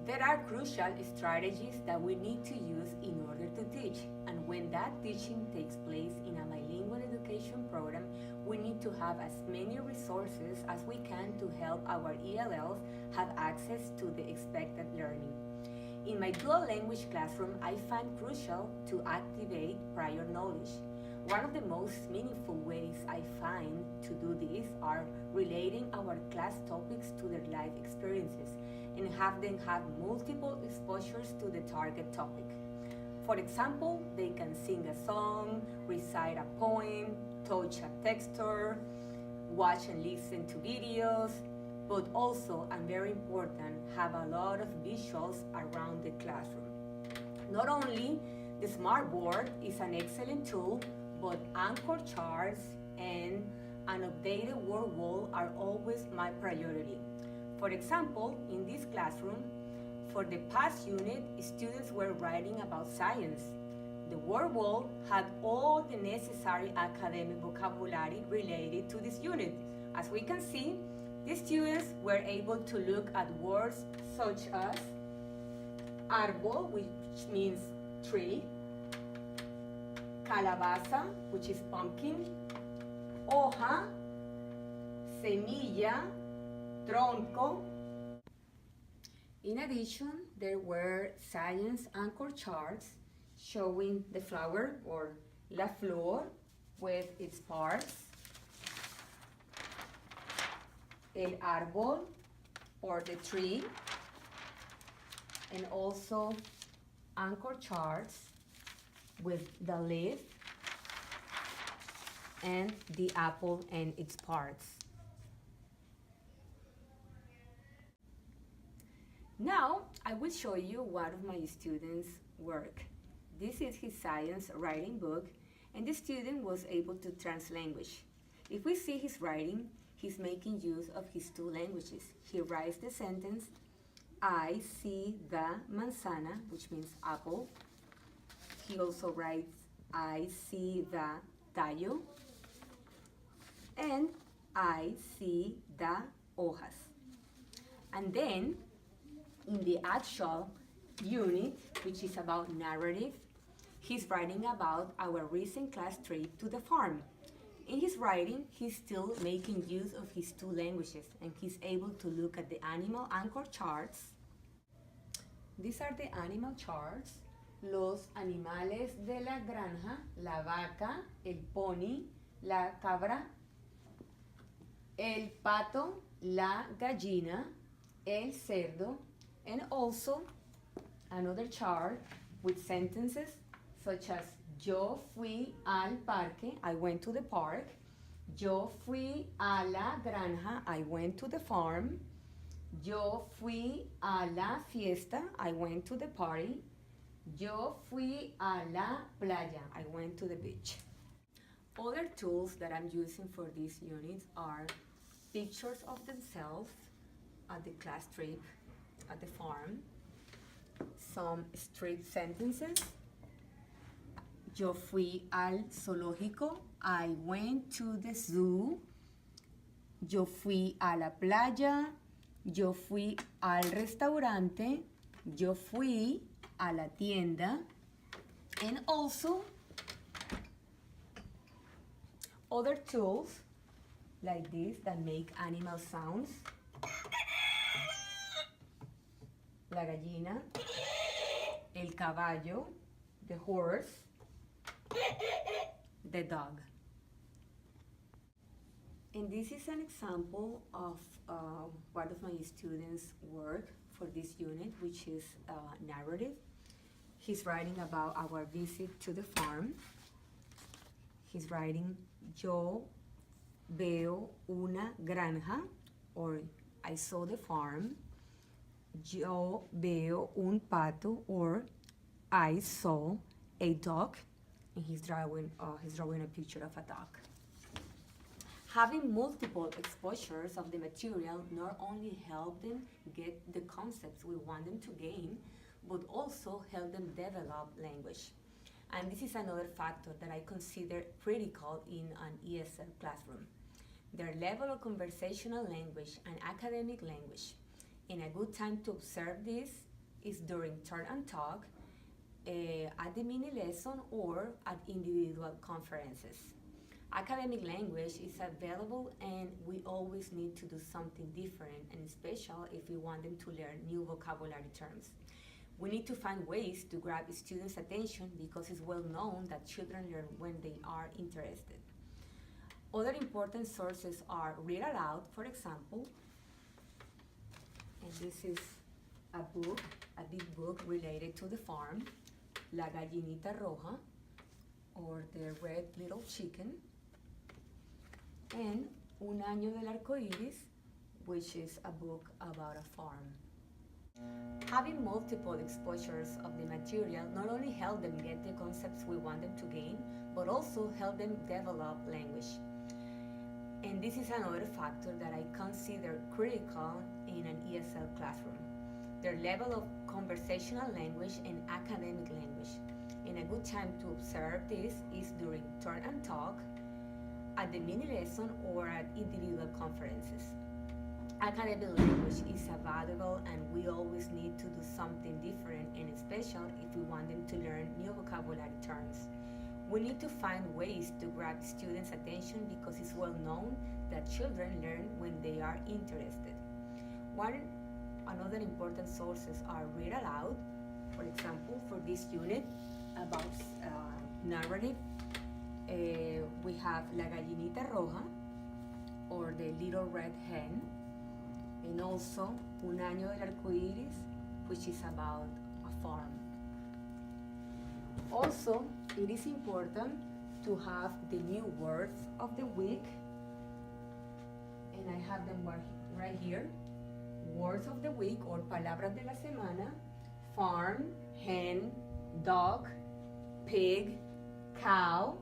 There are crucial strategies that we need to use in order to teach, and when that teaching takes place in a bilingual education program, we need to have as many resources as we can to help our ELLs have access to the expected learning. In my dual language classroom, I find crucial to activate prior knowledge. One of the most meaningful ways I find to do this are relating our class topics to their life experiences and have them have multiple exposures to the target topic. For example, they can sing a song, recite a poem, touch a texture, watch and listen to videos, but also, and very important, have a lot of visuals around the classroom. Not only the smart board is an excellent tool, but anchor charts and an updated word wall are always my priority. For example, in this classroom, for the past unit, students were writing about science. The word wall had all the necessary academic vocabulary related to this unit. As we can see, the students were able to look at words such as árbol, which means tree, calabaza, which is pumpkin, hoja, semilla, tronco. In addition, there were science anchor charts showing the flower or la flor with its parts, el árbol or the tree, and also anchor charts with the leaf and the apple and its parts. Now, I will show you one of my students' work. This is his science writing book, and the student was able to translate language. If we see his writing, he's making use of his two languages. He writes the sentence, I see the manzana, which means apple. He also writes, I see the tallo, and I see the hojas. And then, in the actual unit, which is about narrative, he's writing about our recent class trip to the farm. In his writing, he's still making use of his two languages, and he's able to look at the animal anchor charts. These are the animal charts. Los animales de la granja, la vaca, el pony, la cabra, el pato, la gallina, el cerdo, and also another chart with sentences such as yo fui al parque, I went to the park. Yo fui a la granja, I went to the farm. Yo fui a la fiesta, I went to the party. Yo fui a la playa, I went to the beach. Other tools that I'm using for these units are pictures of themselves at the class trip at the farm, some street sentences. Yo fui al zoológico, I went to the zoo. Yo fui a la playa, yo fui al restaurante, yo fui a la tienda, and also other tools like this that make animal sounds. La gallina, el caballo, the horse, the dog. And this is an example of one of my students' work for this unit, which is narrative. He's writing about our visit to the farm. He's writing, yo veo una granja, or I saw the farm. Yo veo un pato, or I saw a dog, and he's drawing a picture of a dog. Having multiple exposures of the material not only help them get the concepts we want them to gain, but also help them develop language. And this is another factor that I consider critical in an ESL classroom. Their level of conversational language and academic language. And a good time to observe this is during turn and talk, at the mini lesson, or at individual conferences. Academic language is available, and we always need to do something different and special if we want them to learn new vocabulary terms. We need to find ways to grab students' attention because it's well known that children learn when they are interested. Other important sources are Read Aloud, for example, and this is a big book related to the farm, La Gallinita Roja, or the Red Little Chicken, and Un Año del Arco Iris, which is a book about a farm. Having multiple exposures of the material not only help them get the concepts we want them to gain, but also help them develop language. And this is another factor that I consider critical in an ESL classroom: their level of conversational language and academic language. And a good time to observe this is during turn and talk, at the mini lesson, or at individual conferences. Academic language is valuable, and we always need to do something different and special if we want them to learn new vocabulary terms. We need to find ways to grab students' attention because it's well known that children learn when they are interested. Another important sources are Read Aloud. For example, for this unit about narrative, we have La Gallinita Roja, or the Little Red Hen, and also Un Año del Arco Iris, which is about a farm. Also, it is important to have the new words of the week, and I have them right here. Words of the week, or palabras de la semana: farm, hen, dog, pig, cow,